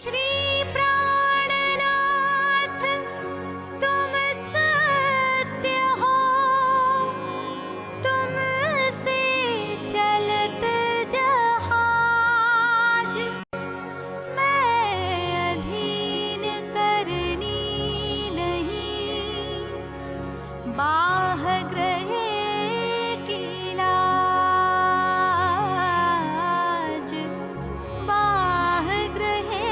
श्री प्राणनाथ तुम सत्य हो, तुमसे चलत जहाज, मैं अधीन करनी नहीं, बाह ग्रहे की लाज, बाह ग्रहे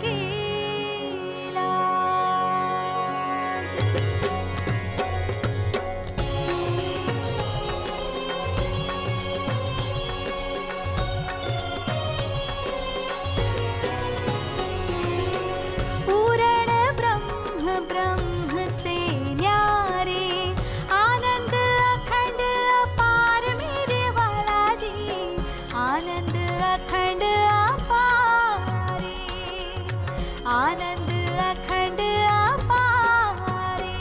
की लाज। पूर्ण ब्रह्म ब्रह्म से न्यारे, आनंद अखंड अपार मेरे वाला जी, आनंद अखंड अपारे, आनंद अखंड अपारे।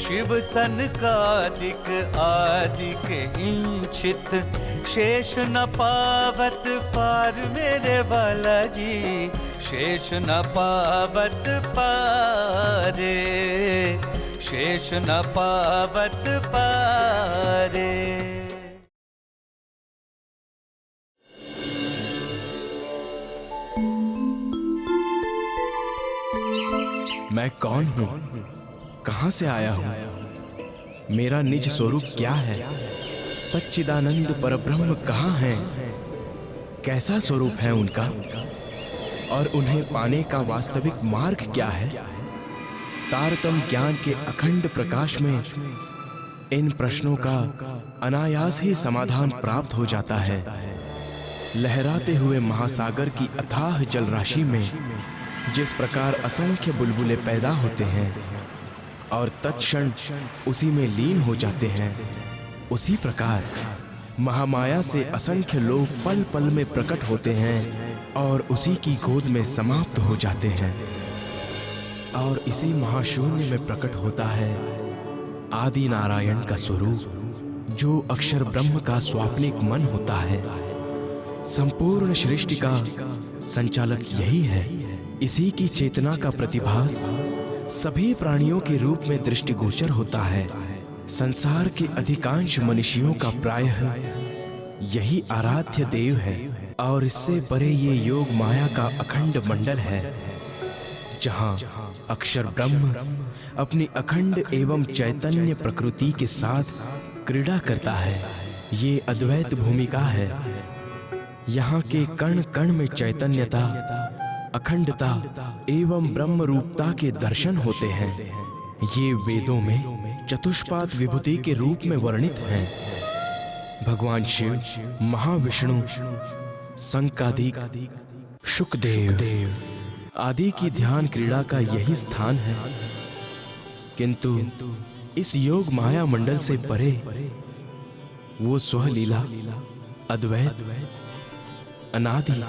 शिव सनकादिक आदिक इंचित, शेष न पावत पार मेरे वाला जी, शेष न पावत पारे, शेष न पावत पारे। मैं कौन हूँ? कहाँ से आया हूँ? मेरा निज स्वरूप क्या है? सच्चिदानंद परब्रह्म कहाँ है? कैसा स्वरूप है उनका? और उन्हें पाने का वास्तविक मार्ग क्या है? तारतम ज्ञान के अखंड प्रकाश में इन प्रश्नों का अनायास ही समाधान प्राप्त हो जाता है। लहराते हुए महासागर की अथाह जल राशि में जिस प्रकार असंख्य बुलबुले पैदा होते हैं और तत्क्षण उसी में लीन हो जाते हैं, उसी प्रकार महामाया से असंख्य लोग पल पल में प्रकट होते हैं और उसी की गोद में समाप्त हो जाते हैं। और इसी महाशून्य में प्रकट होता है आदि नारायण का स्वरूप, जो अक्षर ब्रह्म का स्वाप्निक मन होता है। संपूर्ण सृष्टि का संचालक यही है। इसी की चेतना का प्रतिभास सभी प्राणियों के रूप में दृष्टिगोचर होता है। संसार के अधिकांश मनुष्यों का प्रायः यही आराध्य देव है। और इससे परे ये योग माया का अखंड मंडल है, जहाँ अक्षर ब्रह्म अपनी अखंड एवं चैतन्य प्रकृति के साथ क्रीड़ा करता है। ये अद्वैत भूमिका है। यहाँ के कण कण में चैतन्यता, अखंडता एवं ब्रह्म रूपता के दर्शन होते हैं। ये वेदों में चतुष्पाद विभूति के रूप में वर्णित हैं। भगवान शिव, महाविष्णु, संकादिक, शुकदेव आदि की ध्यान क्रीड़ा का यही स्थान है। किंतु इस योग माया मंडल से परे वो स्वलीला, अद्वैत, अनादि,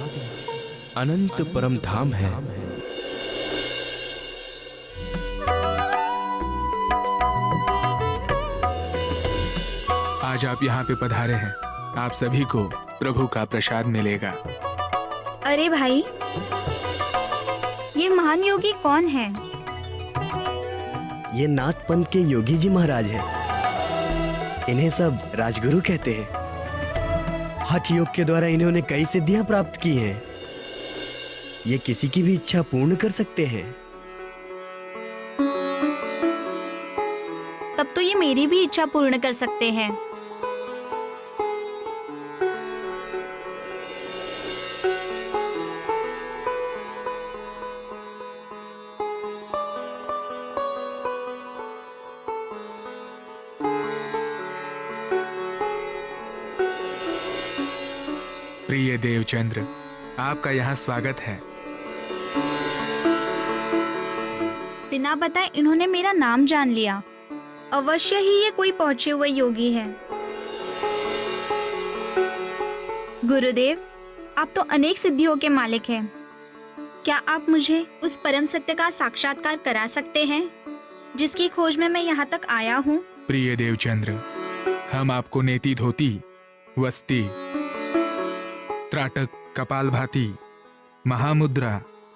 अनंत परम धाम है। आज आप यहाँ पे पधारे हैं, आप सभी को प्रभु का प्रसाद मिलेगा। अरे भाई, ये महान योगी कौन है? ये नाथ पंथ के योगी जी महाराज हैं। इन्हें सब राजगुरु कहते हैं। हठ योग के द्वारा इन्होंने कई सिद्धियां प्राप्त की हैं। ये किसी की भी इच्छा पूर्ण कर सकते हैं। तब तो ये मेरी भी इच्छा पूर्ण कर सकते हैं। प्रिय देवचंद्र, आपका यहाँ स्वागत है। बिना बताए इन्होंने मेरा नाम जान लिया। अवश्य ही ये कोई पहुंचे हुए योगी है। गुरुदेव, आप तो अनेक सिद्धियों के मालिक हैं। क्या आप मुझे उस परम सत्य का साक्षात्कार करा सकते हैं जिसकी खोज में मैं यहाँ तक आया हूँ? प्रिय देवचंद्र, हम आपको नेति धोती वस्ती, त्राटक, कपालभाति, महामुद्रा,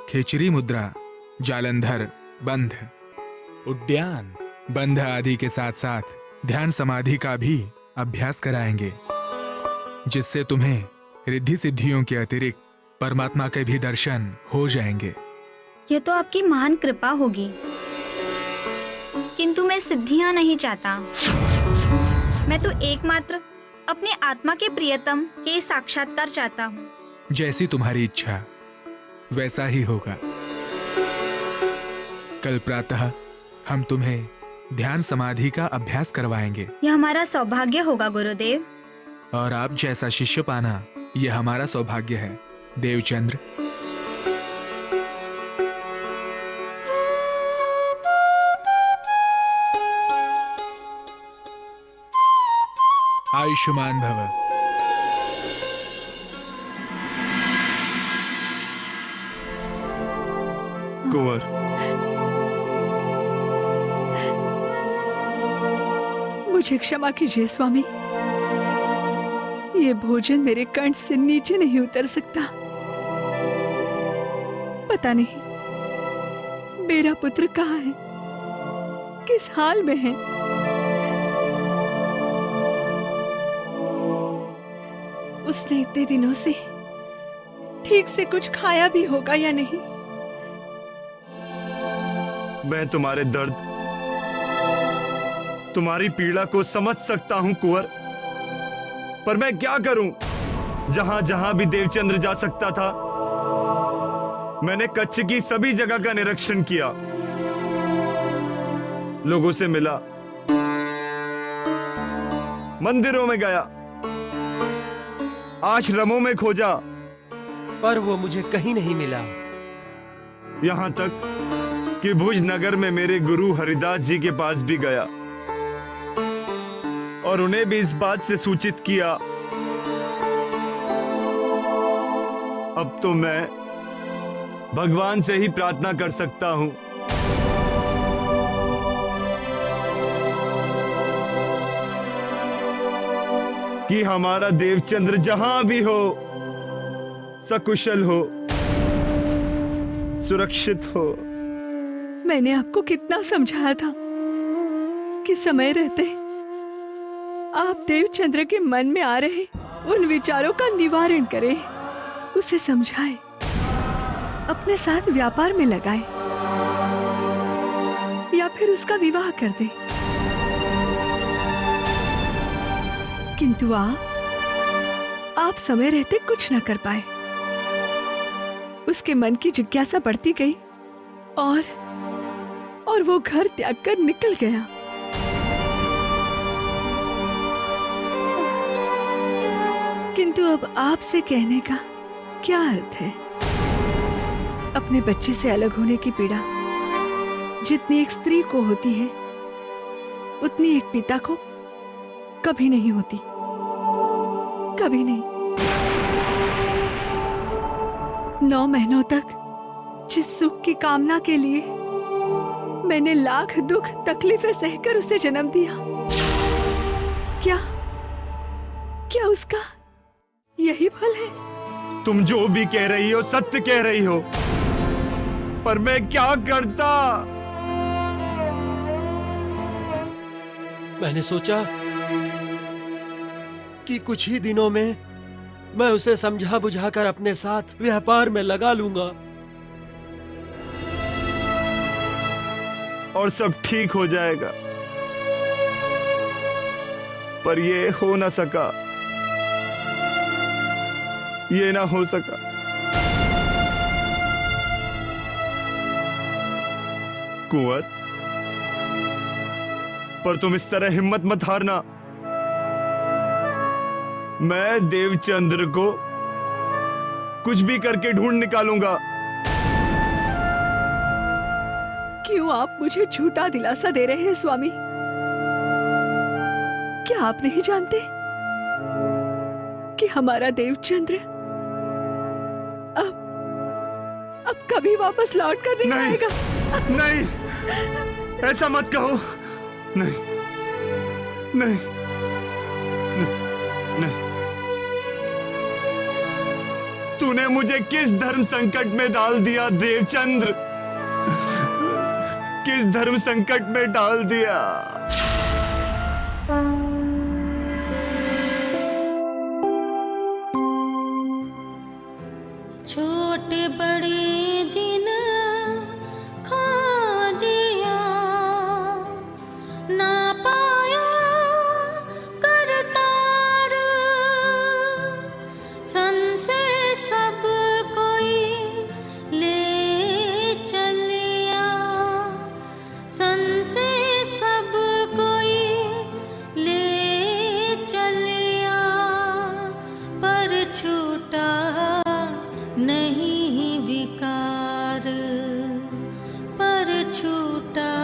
खेचरी मुद्रा, जालंधर, बंध, उद्यान, बंध आदि के साथ साथ ध्यान समाधि का भी अभ्यास कराएंगे, जिससे तुम्हें रिद्धि सिद्धियों के अतिरिक्त परमात्मा के भी दर्शन हो जाएंगे। यह तो आपकी महान कृपा होगी, किंतु मैं सिद्धियां नहीं चाहता। मैं तो एकमात्र अपने आत्मा के प्रियतम के साक्षात्कार चाहता हूँ। जैसी तुम्हारी इच्छा वैसा ही होगा। कल प्रातः हम तुम्हें ध्यान समाधि का अभ्यास करवाएंगे। यह हमारा सौभाग्य होगा गुरुदेव। और आप जैसा शिष्य पाना यह हमारा सौभाग्य है देवचंद्र। आयुष्मान भव। कुंवर, मुझे क्षमा कीजिए स्वामी, ये भोजन मेरे कंठ से नीचे नहीं उतर सकता। पता नहीं मेरा पुत्र कहाँ है, किस हाल में है। उसने इतने दिनों से ठीक से कुछ खाया भी होगा या नहीं। मैं तुम्हारे दर्द, तुम्हारी पीड़ा को समझ सकता हूं कुंवर, पर मैं क्या करूं? जहां जहां भी देवचंद्र जा सकता था, मैंने कच्छ की सभी जगह का निरीक्षण किया, लोगों से मिला, मंदिरों में गया, आश्रमों में खोजा, पर वो मुझे कहीं नहीं मिला। यहां तक कि भुज नगर में मेरे गुरु हरिदास जी के पास भी गया और उन्हें भी इस बात से सूचित किया। अब तो मैं भगवान से ही प्रार्थना कर सकता हूं। कि हमारा देवचंद्र जहां भी हो, सकुशल हो, सुरक्षित हो। मैंने आपको कितना समझाया था कि समय रहते आप देवचंद्र के मन में आ रहे उन विचारों का निवारण करें, उसे समझाए, अपने साथ व्यापार में लगाए या फिर उसका विवाह कर दे। किंतु आप समय रहते कुछ न कर पाए। उसके मन की जिज्ञासा बढ़ती गई और वो घर त्याग कर निकल गया। किंतु अब आपसे कहने का क्या अर्थ है? अपने बच्चे से अलग होने की पीड़ा जितनी एक स्त्री को होती है, उतनी एक पिता को कभी नहीं होती, कभी नहीं। 9 महीनों तक जिस सुख की कामना के लिए मैंने लाख दुख तकलीफें सहकर उसे जन्म दिया, क्या उसका यही फल है? तुम जो भी कह रही हो सत्य कह रही हो, पर मैं क्या करता? मैंने सोचा कि कुछ ही दिनों में मैं उसे समझा बुझाकर अपने साथ व्यापार में लगा लूंगा और सब ठीक हो जाएगा, पर ये हो ना सका, ये ना हो सका। कुंवर, पर तुम इस तरह हिम्मत मत हारना। मैं देवचंद्र को कुछ भी करके ढूंढ निकालूंगा। क्यों आप मुझे झूठा दिलासा दे रहे हैं स्वामी? क्या आप नहीं जानते कि हमारा देवचंद्र अब कभी वापस लौट कर नहीं आएगा? नहीं, ऐसा मत कहो। नहीं, नहीं, नहीं, नहीं, तूने मुझे किस धर्म संकट में डाल दिया देवचंद्र, किस धर्म संकट में डाल दिया। छोटे बड़े जिन खाजिया ना पाया करतार, संसे सब कोई ले चलिया, संसे सब कोई ले चलिया, पर छूटा नहीं विकार, पर छूटा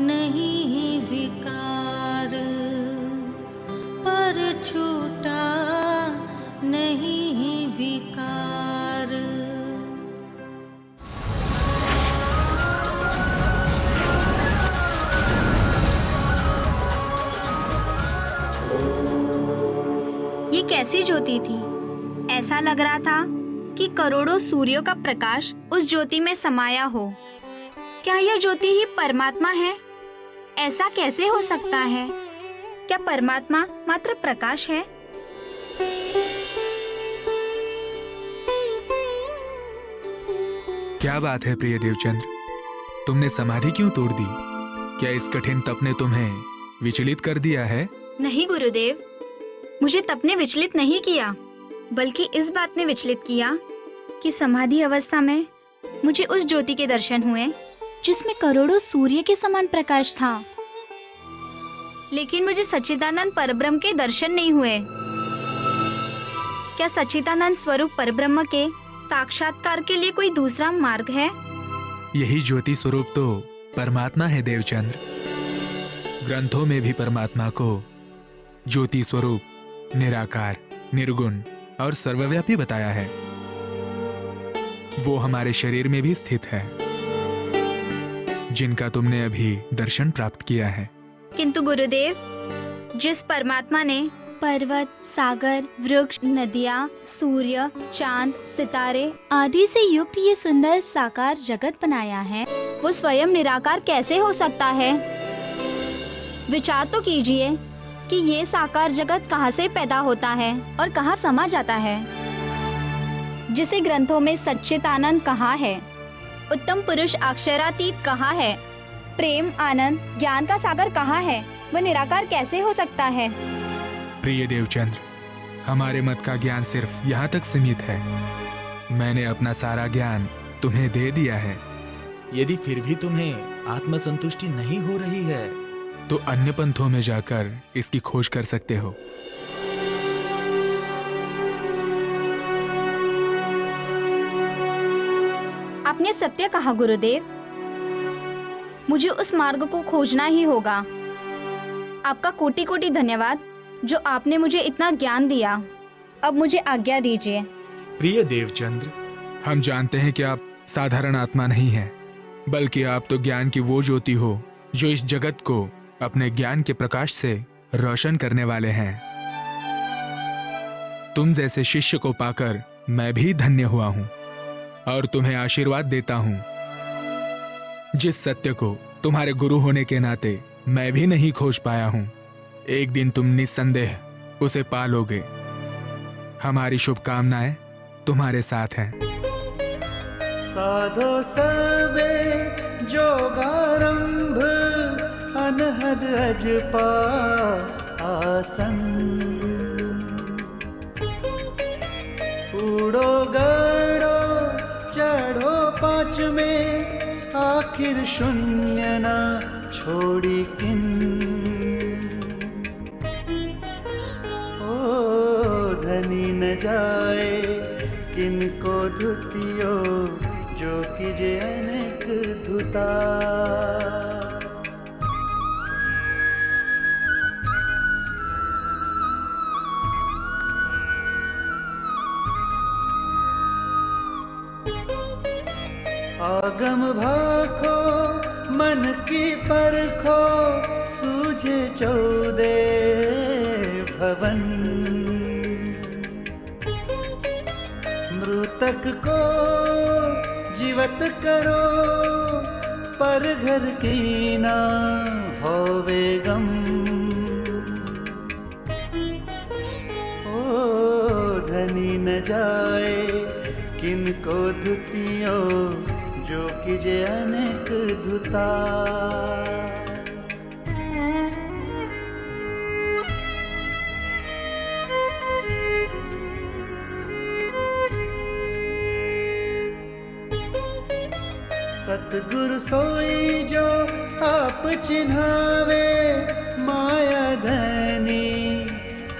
नहीं विकार, पर छूटा नहीं विकार। ये कैसी ज्योति थी? ऐसा लग रहा था कि करोड़ों सूर्यों का प्रकाश उस ज्योति में समाया हो। क्या यह ज्योति ही परमात्मा है? ऐसा कैसे हो सकता है? क्या परमात्मा मात्र प्रकाश है? क्या बात है प्रिय देवचंद्र, तुमने समाधि क्यों तोड़ दी? क्या इस कठिन तप ने तुम्हें विचलित कर दिया है? नहीं गुरुदेव, मुझे तप ने विचलित नहीं किया, बल्कि इस बात ने विचलित किया कि समाधि अवस्था में मुझे उस ज्योति के दर्शन हुए जिसमें करोड़ों सूर्य के समान प्रकाश था, लेकिन मुझे सच्चिदानंद परब्रह्म के दर्शन नहीं हुए। क्या सच्चिदानंद स्वरूप परब्रह्म के साक्षात्कार के लिए कोई दूसरा मार्ग है? यही ज्योति स्वरूप तो परमात्मा है देवचंद्र। ग्रंथों में भी परमात्मा को ज्योति स्वरूप, निराकार, निर्गुण और सर्वव्यापी बताया है। वो हमारे शरीर में भी स्थित है, जिनका तुमने अभी दर्शन प्राप्त किया है। किंतु गुरुदेव, जिस परमात्मा ने पर्वत, सागर, वृक्ष, नदियाँ, सूर्य, चांद, सितारे आदि से युक्त ये सुंदर साकार जगत बनाया है, वो स्वयं निराकार कैसे हो सकता है? विचार तो कीजिए कि ये साकार जगत कहाँ से पैदा होता है और कहाँ समा जाता है। जिसे ग्रंथों में सच्चिदानंद कहा है, उत्तम पुरुष अक्षरातीत कहा है, प्रेम, आनंद, ज्ञान का सागर कहाँ है, वह निराकार कैसे हो सकता है? प्रिय देवचंद्र, हमारे मत का ज्ञान सिर्फ यहाँ तक सीमित है। मैंने अपना सारा ज्ञान तुम्हें दे दिया है। यदि फिर भी तुम्हें आत्मसंतुष्टि नहीं हो रही है तो अन्य पंथों में जाकर इसकी खोज कर सकते हो। आपने सत्य कहा गुरुदेव, मुझे उस मार्ग को खोजना ही होगा। आपका कोटि कोटि धन्यवाद जो आपने मुझे इतना ज्ञान दिया। अब मुझे आज्ञा दीजिए। प्रिय देवचंद्र, हम जानते हैं कि आप साधारण आत्मा नहीं हैं, बल्कि आप तो ज्ञान की वो ज्योति हो जो इस जगत को अपने ज्ञान के प्रकाश से रोशन करने वाले हैं। तुम जैसे शिष्य को पाकर मैं भी धन्य हुआ हूं और तुम्हें आशीर्वाद देता हूं। जिस सत्य को तुम्हारे गुरु होने के नाते मैं भी नहीं खोज पाया हूं, एक दिन तुम निस्संदेह उसे पा लोगे। हमारी शुभकामनाएं तुम्हारे साथ हैं। साधो सर्वे जोगारंभ अनहद अजपा आसन। उड़ो गड़ो चढ़ो पांच में, आखिर शून्य ना छोड़ी किन। ओ धनी न जाए किनको धुतियो, जो कीजे अनेक धुता। आगम भाखो मन की परखो, सूझे 14 भवन। पुस्तक को जीवत करो, पर घर की ना होवे गम। ओ धनी न जाए किनको धुतियो, जो कीजे अनेक धुता। सतगुरु सोई जो आप चिन्हावे, माया धनी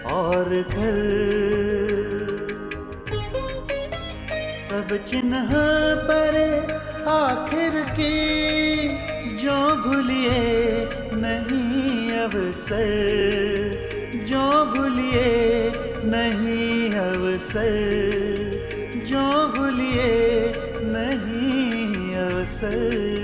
और घर सब चिन्ह पर आखिर की, जो भूलिए नहीं अवसर, जो भूलिए नहीं अवसर, जो भूलिए नहीं अवसर।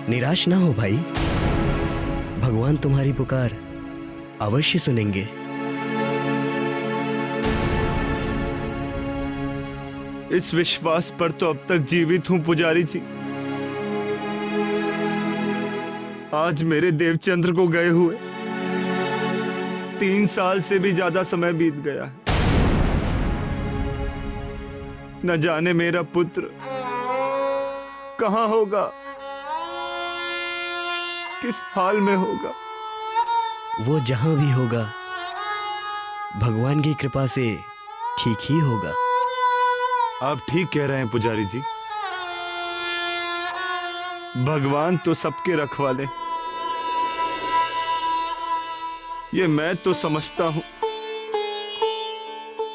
निराश ना हो भाई, भगवान तुम्हारी पुकार अवश्य सुनेंगे। इस विश्वास पर तो अब तक जीवित हूं पुजारी जी। आज मेरे देवचंद्र को गए हुए 3 साल से भी ज्यादा समय बीत गया है। न जाने मेरा पुत्र कहां होगा, किस हाल में होगा। वो जहां भी होगा भगवान की कृपा से ठीक ही होगा। आप ठीक कह रहे हैं पुजारी जी। भगवान तो सबके रखवाले, ये मैं तो समझता हूं,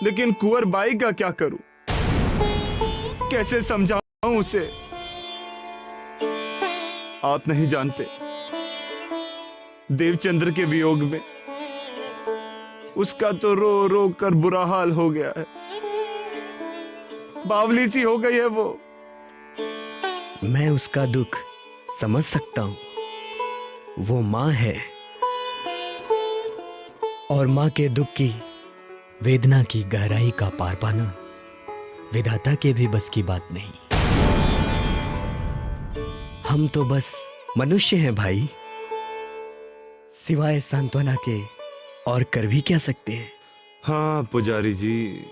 लेकिन कुंवर बाई का क्या करूं? कैसे समझाऊं उसे? आप नहीं जानते, देवचंद्र के वियोग में उसका तो रो रो कर बुरा हाल हो गया है। बावली सी हो गई है वो। मैं उसका दुख समझ सकता हूं। वो मां है और मां के दुख की वेदना की गहराई का पार पाना विधाता के भी बस की बात नहीं। हम तो बस मनुष्य हैं भाई, सिवाय सांत्वना के और कर भी क्या सकते हैं। हाँ पुजारी जी,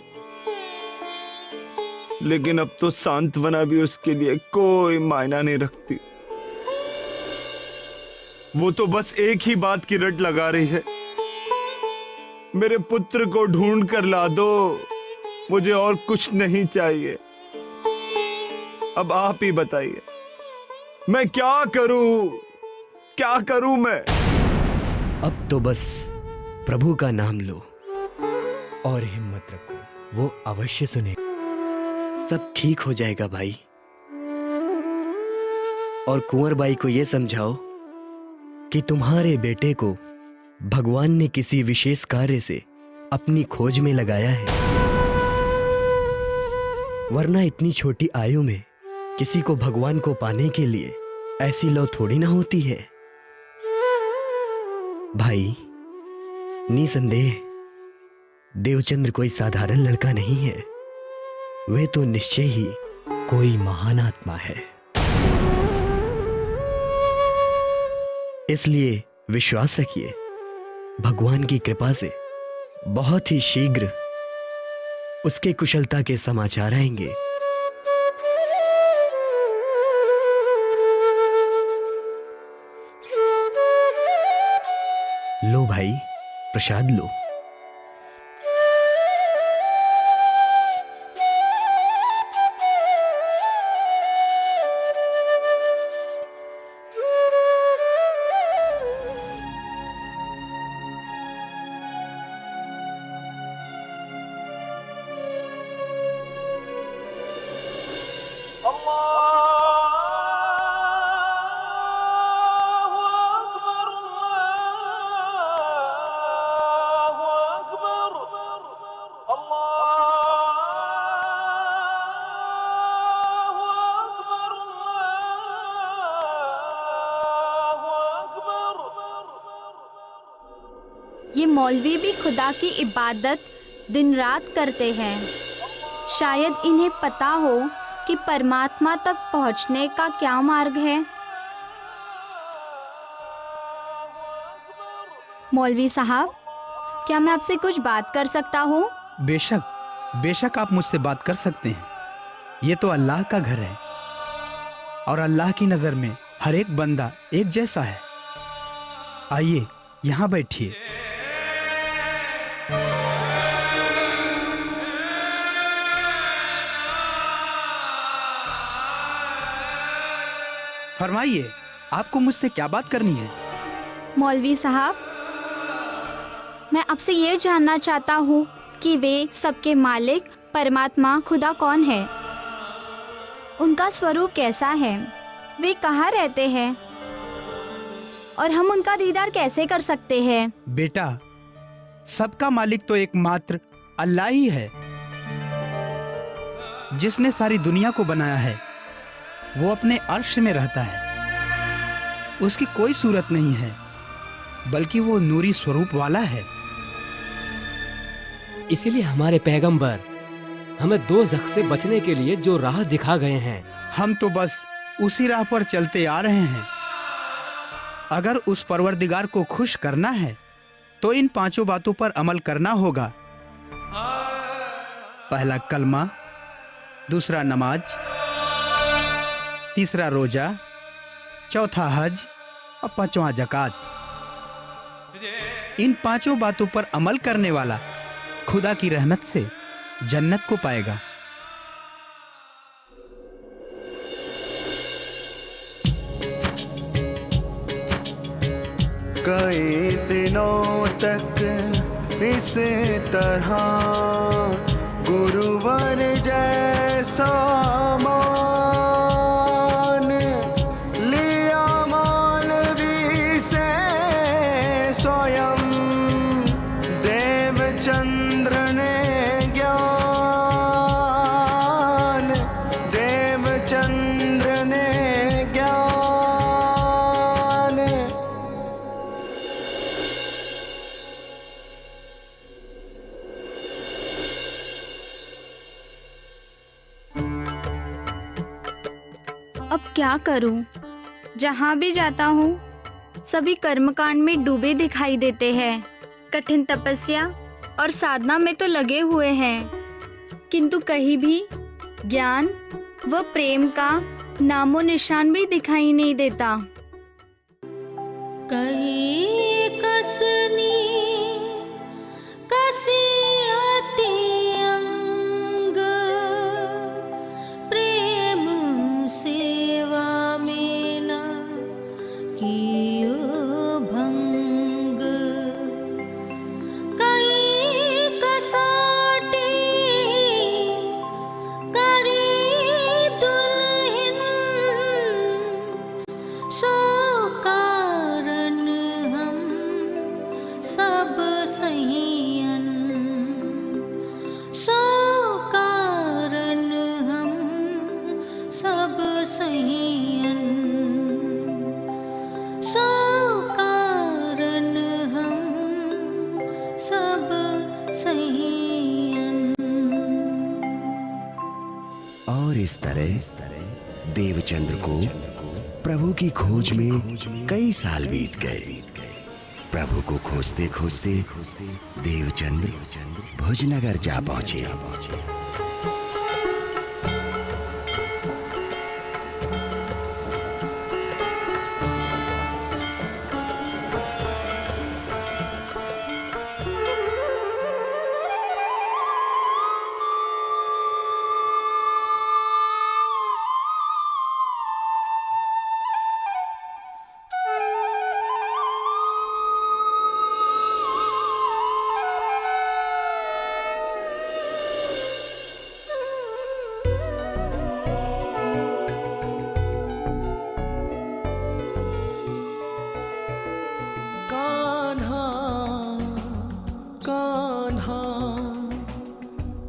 लेकिन अब तो सांत्वना भी उसके लिए कोई मायना नहीं रखती। वो तो बस एक ही बात की रट लगा रही है, मेरे पुत्र को ढूंढ कर ला दो, मुझे और कुछ नहीं चाहिए। अब आप ही बताइए, मैं क्या करूं, क्या करूं मैं? अब तो बस प्रभु का नाम लो और हिम्मत रखो, वो अवश्य सुनेगा। सब ठीक हो जाएगा भाई। और कुंवर बाई को यह समझाओ कि तुम्हारे बेटे को भगवान ने किसी विशेष कार्य से अपनी खोज में लगाया है, वरना इतनी छोटी आयु में किसी को भगवान को पाने के लिए ऐसी लौ थोड़ी ना होती है। भाई, निसंदेह देवचंद्र कोई साधारण लड़का नहीं है, वे तो निश्चय ही कोई महान आत्मा है। इसलिए विश्वास रखिए, भगवान की कृपा से बहुत ही शीघ्र उसके कुशलता के समाचार आएंगे। लो भाई, प्रसाद लो। ये मौलवी भी खुदा की इबादत दिन रात करते हैं। शायद इन्हें पता हो कि परमात्मा तक पहुंचने का क्या मार्ग है। मौलवी साहब, क्या मैं आपसे कुछ बात कर सकता हूँ? बेशक बेशक आप मुझसे बात कर सकते हैं। ये तो अल्लाह का घर है और अल्लाह की नज़र में हर एक बंदा एक जैसा है। आइए यहाँ बैठिए। फरमाइए, आपको मुझसे क्या बात करनी है? मौलवी साहब, मैं आपसे ये जानना चाहता हूँ कि वे सबके मालिक परमात्मा खुदा कौन है, उनका स्वरूप कैसा है, वे कहाँ रहते हैं और हम उनका दीदार कैसे कर सकते हैं? बेटा, सबका मालिक तो एकमात्र अल्लाह ही है, जिसने सारी दुनिया को बनाया है। वो अपने अर्श में रहता है। उसकी कोई सूरत नहीं है, बल्कि वो नूरी स्वरूप वाला है। इसीलिए हमारे पैगंबर हमें दोज़ख से बचने के लिए जो राह दिखा गए हैं, हम तो बस उसी राह पर चलते आ रहे हैं। अगर उस परवरदिगार को खुश करना है तो इन पांचों बातों पर अमल करना होगा। पहला कलमा, दूसरा नमाज, तीसरा रोजा, चौथा हज और पांचवा जकात। इन पांचों बातों पर अमल करने वाला खुदा की रहमत से जन्नत को पाएगा। कई दिनों तक इस तरह गुरुवर जैसा मान लिया मौलवी से स्वयं देवचंद्र ने ज्ञान, देवचंद्र ने ज्ञान। अब क्या करूं? जहां भी जाता हूं सभी कर्मकांड में डूबे दिखाई देते हैं। कठिन तपस्या और साधना में तो लगे हुए हैं, किंतु कहीं भी ज्ञान व प्रेम का नामो निशान भी दिखाई नहीं देता। कहीं कसनी कसी अति अंग, प्रेम सेवा में न कियो भंग। कहीं कसौटी करी दुल्हन, सो कारण हम सब सहियन, सो कारण हम सब सहियन, सो कारण हम सब सहियन। और इस तरह देवचंद्र को प्रभु की खोज में कई साल बीत गए। प्रभु को खोजते खोजते देवचंद्र भुजनगर जा पहुंचे।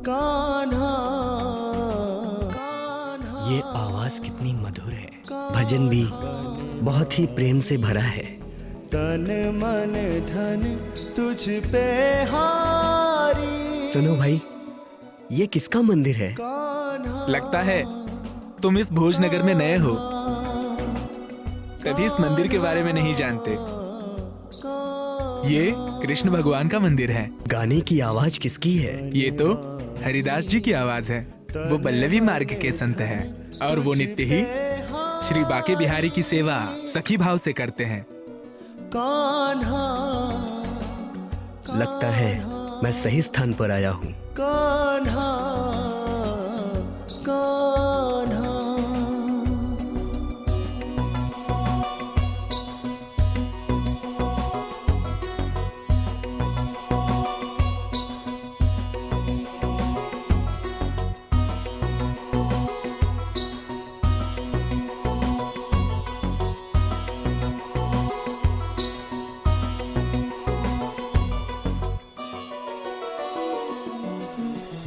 कान्हा ये आवाज कितनी मधुर है। भजन भी बहुत ही प्रेम से भरा है। तन मन धन तुझ पे हारी। सुनो भाई, ये किसका मंदिर है? लगता है तुम इस भोजनगर में नए हो, कभी इस मंदिर के बारे में नहीं जानते। ये कृष्ण भगवान का मंदिर है। गाने की आवाज किसकी है? ये तो हरिदास जी की आवाज है। वो बल्लवी मार्ग के संत हैं और वो नित्य ही श्री बाके बिहारी की सेवा सखी भाव से करते हैं। कान्हा लगता है मैं सही स्थान पर आया हूँ। कान्हा कान्हा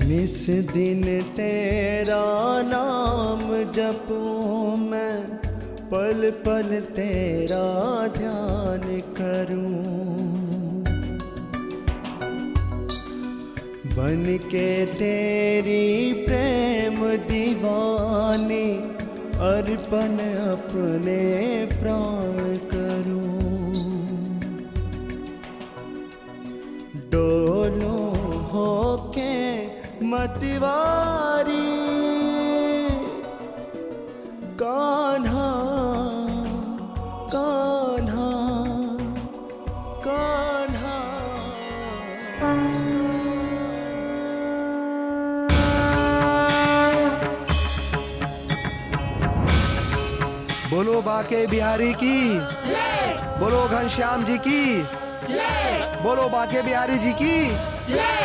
निस दिन तेरा नाम जपूं मैं, पल पल तेरा ध्यान करूं। बन के तेरी प्रेम दीवानी, अर्पण अपने प्राण करूं। डोलो होके मतवारी, कान्हा कान्हा कान्हा। बोलो बाके बिहारी की जय, बोलो घनश्याम जी की जय, बोलो बाके बिहारी जी की जय।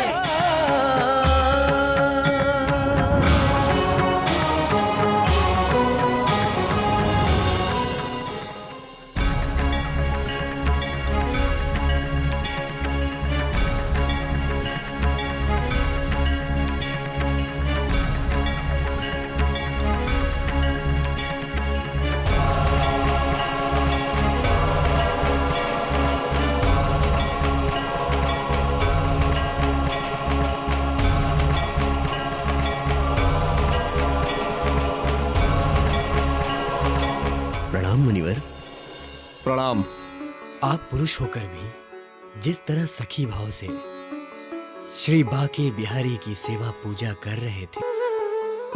प्रणाम मुनिवर। प्रणाम। आप पुरुष होकर भी जिस तरह सखी भाव से श्री बाके बिहारी की सेवा पूजा कर रहे थे,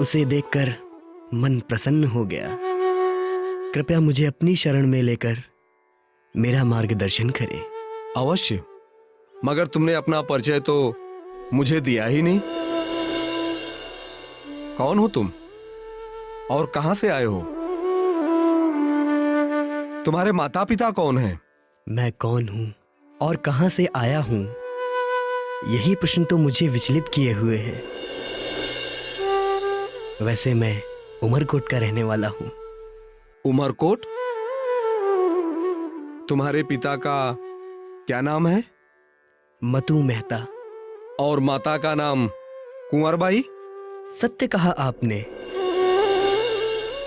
उसे देखकर मन प्रसन्न हो गया। कृपया मुझे अपनी शरण में लेकर मेरा मार्गदर्शन करें। अवश्य, मगर तुमने अपना परिचय तो मुझे दिया ही नहीं। कौन हो तुम और कहां से आए हो? तुम्हारे माता पिता कौन हैं? मैं कौन हूं और कहां से आया हूं, यही प्रश्न तो मुझे विचलित किए हुए है। वैसे मैं उमरकोट का रहने वाला हूं। उमरकोट? तुम्हारे पिता का क्या नाम है? मतू मेहता। और माता का नाम कुंवरबाई? सत्य कहा आपने,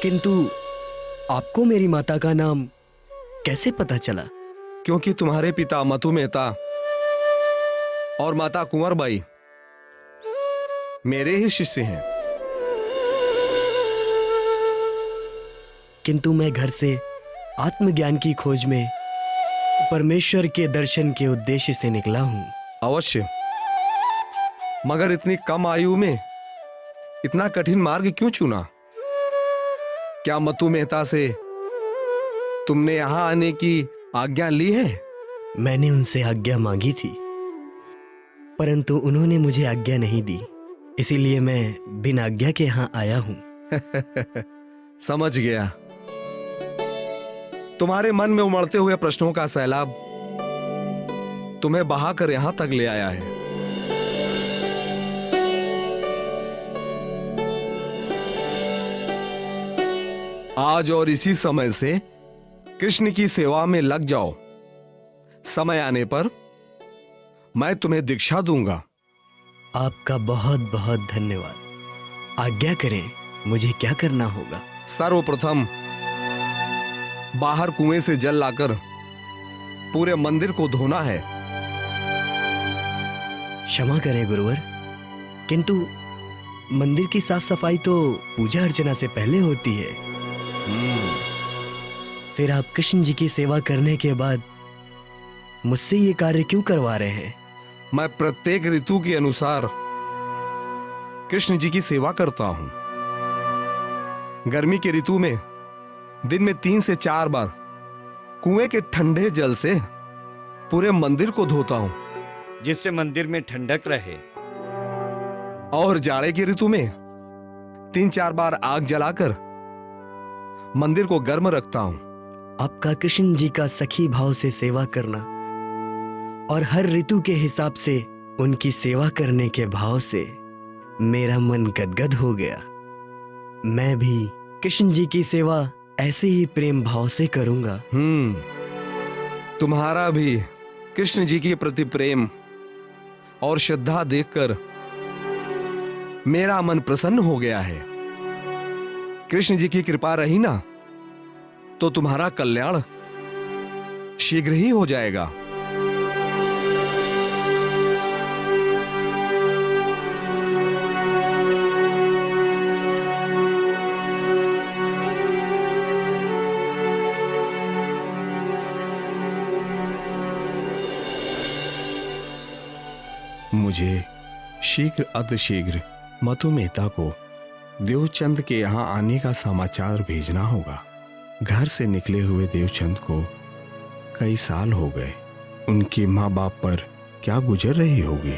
किंतु आपको मेरी माता का नाम कैसे पता चला? क्योंकि तुम्हारे पिता मतू मेहता और माता कुंवरबाई मेरे ही शिष्य हैं। किंतु मैं घर से आत्मज्ञान की खोज में परमेश्वर के दर्शन के उद्देश्य से निकला हूं। अवश्य, मगर इतनी कम आयु में इतना कठिन मार्ग क्यों चुना? क्या मतू मेहता से तुमने यहां आने की आज्ञा ली है? मैंने उनसे आज्ञा मांगी थी, परंतु उन्होंने मुझे आज्ञा नहीं दी, इसीलिए मैं बिना आज्ञा के यहां आया हूं। समझ गया। तुम्हारे मन में उमड़ते हुए प्रश्नों का सैलाब तुम्हें बहाकर यहां तक ले आया है। आज और इसी समय से कृष्ण की सेवा में लग जाओ। समय आने पर मैं तुम्हें दीक्षा दूंगा। आपका बहुत बहुत धन्यवाद। आज्ञा करें, मुझे क्या करना होगा? सर्वप्रथम बाहर कुएं से जल लाकर पूरे मंदिर को धोना है। क्षमा करें गुरुवर, किंतु मंदिर की साफ सफाई तो पूजा अर्चना से पहले होती है। फिर आप कृष्ण जी की सेवा करने के बाद मुझसे ये कार्य क्यों करवा रहे हैं? मैं प्रत्येक ऋतु के अनुसार कृष्ण जी की सेवा करता हूं। गर्मी के ऋतु में दिन में 3 से 4 बार कुएं के ठंडे जल से पूरे मंदिर को धोता हूं, जिससे मंदिर में ठंडक रहे। और जाड़े की ऋतु में 3-4 बार आग जलाकर मंदिर को गर्म रखता हूं। आपका कृष्ण जी का सखी भाव से सेवा करना और हर ऋतु के हिसाब से उनकी सेवा करने के भाव से मेरा मन गदगद हो गया। मैं भी कृष्ण जी की सेवा ऐसे ही प्रेम भाव से करूंगा। तुम्हारा भी कृष्ण जी के प्रति प्रेम और श्रद्धा देखकर मेरा मन प्रसन्न हो गया है। कृष्ण जी की कृपा रही ना तो तुम्हारा कल्याण शीघ्र ही हो जाएगा। मुझे शीघ्र अतिशीघ्र मतु मेहता को देवचंद के यहाँ आने का समाचार भेजना होगा। घर से निकले हुए देवचंद को कई साल हो गए। उनके माँ बाप पर क्या गुजर रही होगी।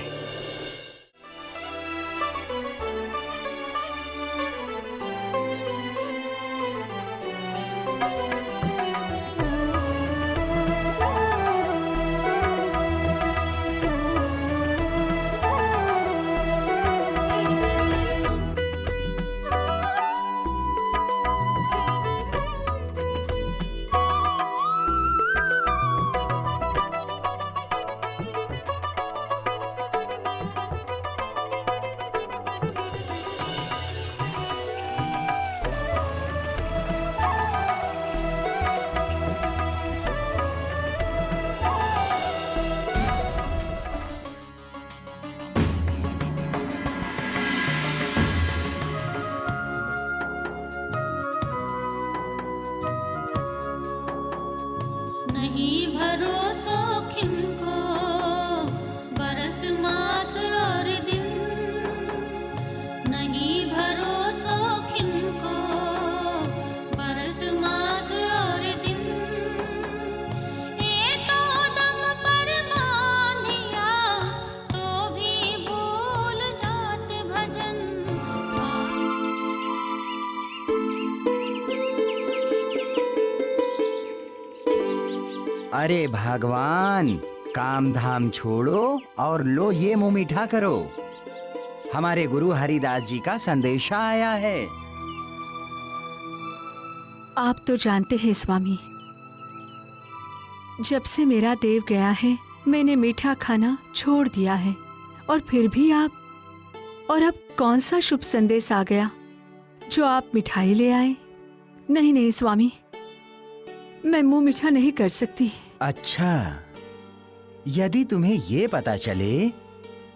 नहीं भरोसा किनको बरस मास और दिन, नहीं भरोसा किनको बरस मास और दिन। ये तो दम पर बांधिया तो भी भूल जात भजन। अरे भगवान, काम धाम छोड़ो और लो ये मुंह मीठा करो। हमारे गुरु हरिदास जी का संदेशा आया है। आप तो जानते हैं स्वामी, जब से मेरा देव गया है मैंने मीठा खाना छोड़ दिया है, और फिर भी आप, और अब कौन सा शुभ संदेश आ गया जो आप मिठाई ले आए? नहीं नहीं स्वामी, मैं मुंह मीठा नहीं कर सकती। अच्छा, यदि तुम्हें ये पता चले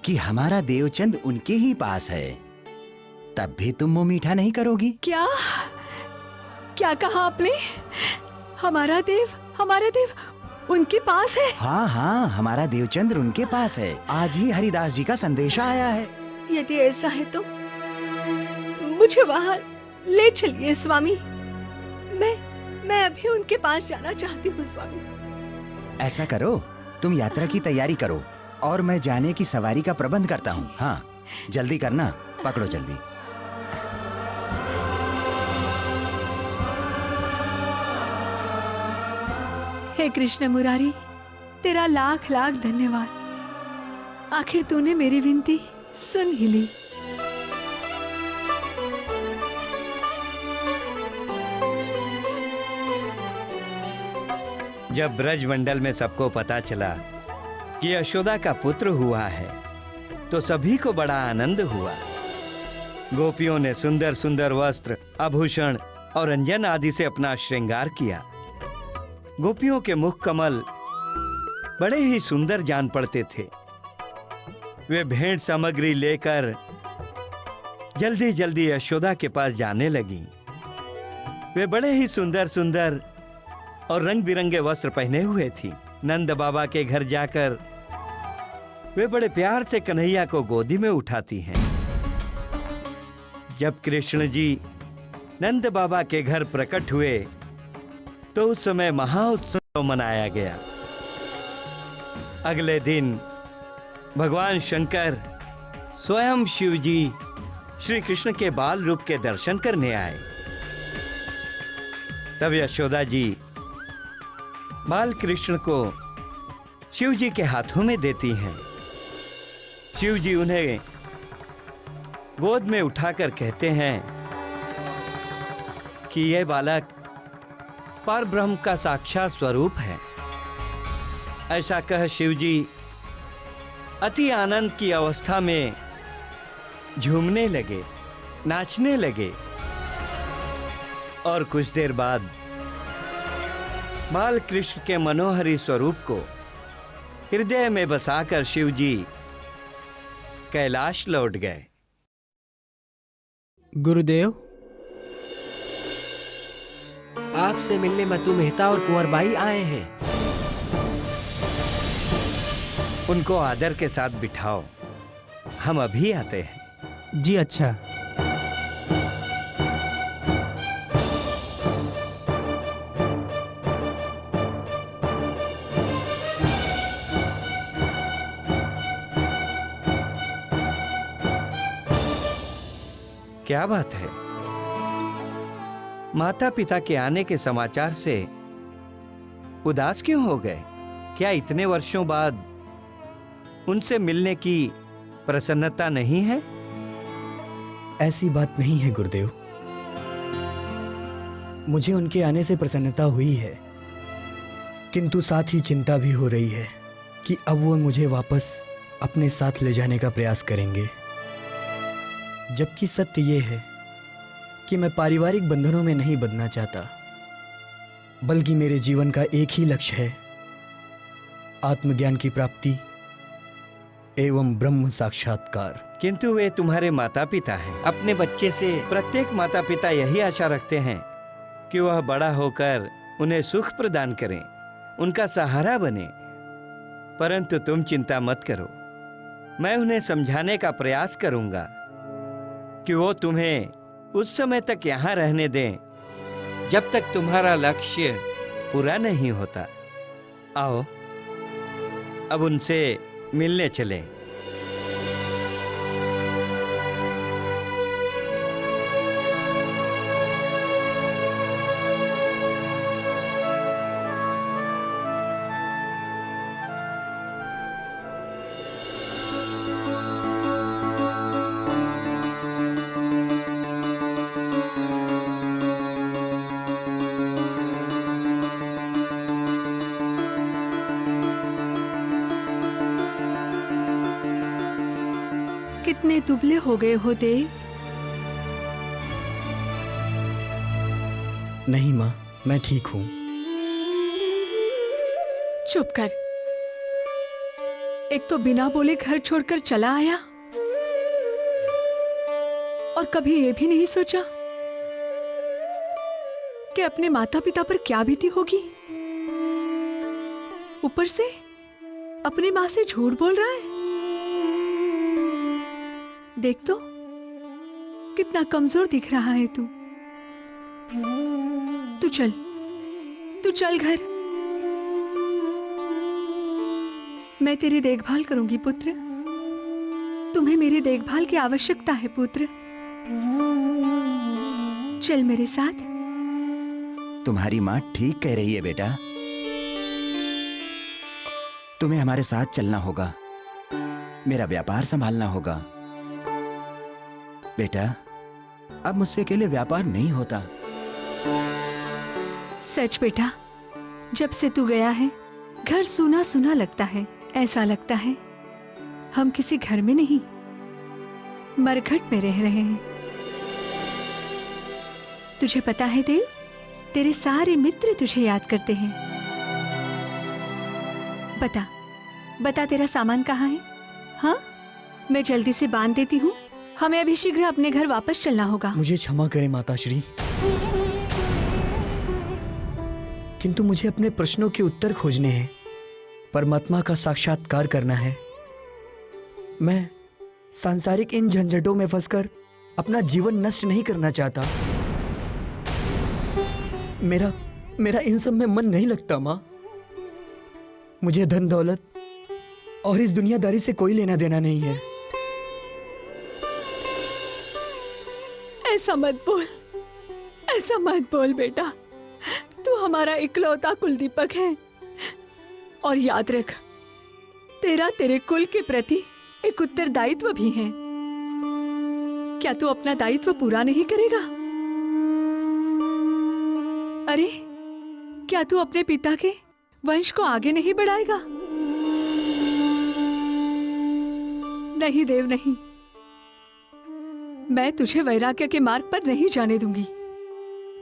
कि हमारा देवचंद उनके ही पास है, तब भी तुम मुंह मीठा नहीं करोगी? क्या क्या कहा आपने? हमारा देव उनके पास है? हाँ हाँ, हमारा देवचंद्र उनके पास है। आज ही हरिदास जी का संदेशा आया है। यदि ऐसा है तो मुझे वहाँ ले चलिए स्वामी। मैं अभी उनके पास जाना चाहती हूँ स्वामी। ऐसा करो, तुम यात्रा की तैयारी करो और मैं जाने की सवारी का प्रबंध करता हूँ। हाँ, जल्दी करना, पकड़ो जल्दी। हे कृष्ण मुरारी, तेरा लाख लाख धन्यवाद। आखिर तूने मेरी विनती सुन ही ली। जब ब्रजमंडल में सबको पता चला कि यशोदा का पुत्र हुआ है, तो सभी को बड़ा आनंद हुआ। गोपियों ने सुंदर सुंदर वस्त्र, आभूषण और अंजन आदि से अपना श्रृंगार किया। गोपियों के मुख कमल बड़े ही सुंदर जान पड़ते थे। वे भेंट सामग्री लेकर जल्दी जल्दी यशोदा के पास जाने लगी। वे बड़े ही सुंदर सुंदर और रंग बिरंगे वस्त्र पहने हुए थी। नंद बाबा के घर जाकर वे बड़े प्यार से कन्हैया को गोदी में उठाती हैं। जब कृष्ण जी नंद बाबा के घर प्रकट हुए तो उस समय महाउत्सव मनाया गया। अगले दिन भगवान शंकर स्वयं शिव जी श्री कृष्ण के बाल रूप के दर्शन करने आए। तब यशोदा जी बाल कृष्ण को शिव जी के हाथों में देती हैं। शिव जी उन्हें गोद में उठाकर कहते हैं कि यह बालक परब्रह्म का साक्षात स्वरूप है। ऐसा कह शिव जी अति आनंद की अवस्था में झूमने लगे, नाचने लगे और कुछ देर बाद बाल कृष्ण के मनोहरी स्वरूप को हृदय में बसाकर शिव जी कैलाश लौट गए। गुरुदेव, आपसे मिलने मतु मेहता और कुंवरबाई आए हैं। उनको आदर के साथ बिठाओ, हम अभी आते हैं। जी अच्छा। क्या बात है? माता पिता के आने के समाचार से उदास क्यों हो गए? क्या इतने वर्षों बाद उनसे मिलने की प्रसन्नता नहीं है? ऐसी बात नहीं है गुरुदेव। मुझे उनके आने से प्रसन्नता हुई है, किंतु साथ ही चिंता भी हो रही है कि अब वो मुझे वापस अपने साथ ले जाने का प्रयास करेंगे। जबकि सत्य ये है कि मैं पारिवारिक बंधनों में नहीं बंधना चाहता, बल्कि मेरे जीवन का एक ही लक्ष्य है, आत्मज्ञान की प्राप्ति एवं ब्रह्म साक्षात्कार। किंतु वे तुम्हारे माता पिता हैं। अपने बच्चे से प्रत्येक माता पिता यही आशा रखते हैं कि वह बड़ा होकर उन्हें सुख प्रदान करें, उनका सहारा बने। परंतु तुम चिंता मत करो, मैं उन्हें समझाने का प्रयास करूंगा कि वो तुम्हें उस समय तक यहाँ रहने दें जब तक तुम्हारा लक्ष्य पूरा नहीं होता। आओ अब उनसे मिलने चलें। कितने दुबले हो गए हो देव। नहीं माँ, मैं ठीक हूँ। चुप कर। एक तो बिना बोले घर छोड़कर चला आया और कभी ये भी नहीं सोचा कि अपने माता पिता पर क्या बीती होगी। ऊपर से अपनी माँ से झूठ बोल रहा है। देख तो कितना कमजोर दिख रहा है तू। तू चल घर। मैं तेरी देखभाल करूंगी पुत्र। तुम्हें मेरी देखभाल की आवश्यकता है पुत्र। चल मेरे साथ। तुम्हारी माँ ठीक कह रही है बेटा, तुम्हें हमारे साथ चलना होगा, मेरा व्यापार संभालना होगा। बेटा, अब मुझसे अकेले व्यापार नहीं होता। सच बेटा, जब से तू गया है घर सूना सूना लगता है। ऐसा लगता है हम किसी घर में नहीं, मरघट में रह रहे हैं। तुझे पता है देव, तेरे सारे मित्र तुझे याद करते हैं। बता बता, तेरा सामान कहाँ है? हाँ, मैं जल्दी से बांध देती हूँ। हमें अभी शीघ्र अपने घर वापस चलना होगा। मुझे क्षमा करें माताश्री, किंतु मुझे अपने प्रश्नों के उत्तर खोजने हैं, परमात्मा का साक्षात्कार करना है। मैं सांसारिक इन झंझटों में फंसकर अपना जीवन नष्ट नहीं करना चाहता। मेरा इन सब में मन नहीं लगता माँ। मुझे धन दौलत और इस दुनियादारी से कोई लेना देना नहीं है। ऐसा मत बोल, ऐसा मत बोल बेटा। तू हमारा इकलौता कुलदीपक है, और याद रख, तेरा तेरे कुल के प्रति एक उत्तरदायित्व भी है। क्या तू अपना दायित्व पूरा नहीं करेगा? अरे, क्या तू अपने पिता के वंश को आगे नहीं बढ़ाएगा? नहीं देव, नहीं। मैं तुझे वैराग्य के मार्ग पर नहीं जाने दूंगी।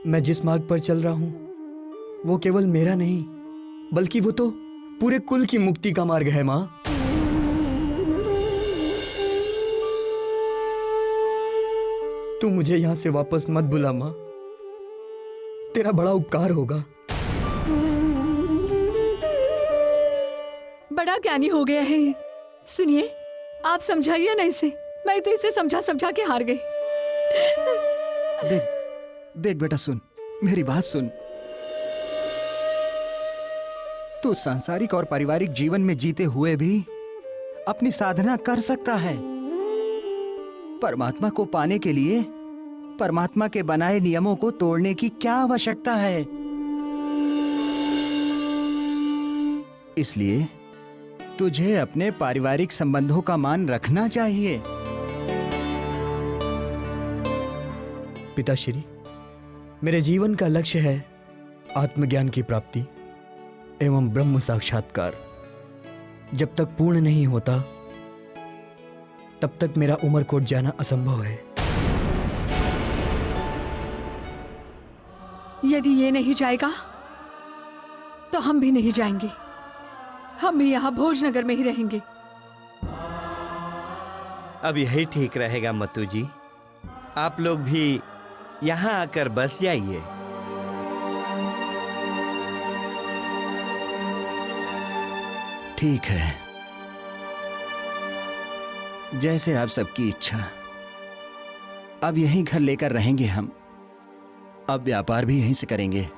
मैं जिस मार्ग पर चल रहा हूं वो केवल मेरा नहीं, बल्कि वो तो पूरे कुल की मुक्ति का मार्ग है माँ। तू मुझे यहां से वापस मत बुला माँ, तेरा बड़ा उपकार होगा। बड़ा ज्ञानी हो गया है ये। सुनिए, आप समझाइए ना इसे। मैं तो इसे समझा समझा के हार गई। देख बेटा, सुन मेरी बात सुन। तू सांसारिक और पारिवारिक जीवन में जीते हुए भी अपनी साधना कर सकता है। परमात्मा को पाने के लिए परमात्मा के बनाए नियमों को तोड़ने की क्या आवश्यकता है? इसलिए तुझे अपने पारिवारिक संबंधों का मान रखना चाहिए। पिताश्री, मेरे जीवन का लक्ष्य है आत्मज्ञान की प्राप्ति एवं ब्रह्म साक्षात्कार। जब तक पूर्ण नहीं होता तब तक मेरा उमरकोट जाना असंभव है। यदि ये नहीं जाएगा तो हम भी नहीं जाएंगे। हम भी यहाँ भोजनगर में ही रहेंगे। अब यही ठीक रहेगा मतू जी। आप लोग भी यहाँ आकर बस जाइए। ठीक है, जैसे आप सबकी इच्छा। अब यहीं घर लेकर रहेंगे हम। अब व्यापार भी यहीं से करेंगे।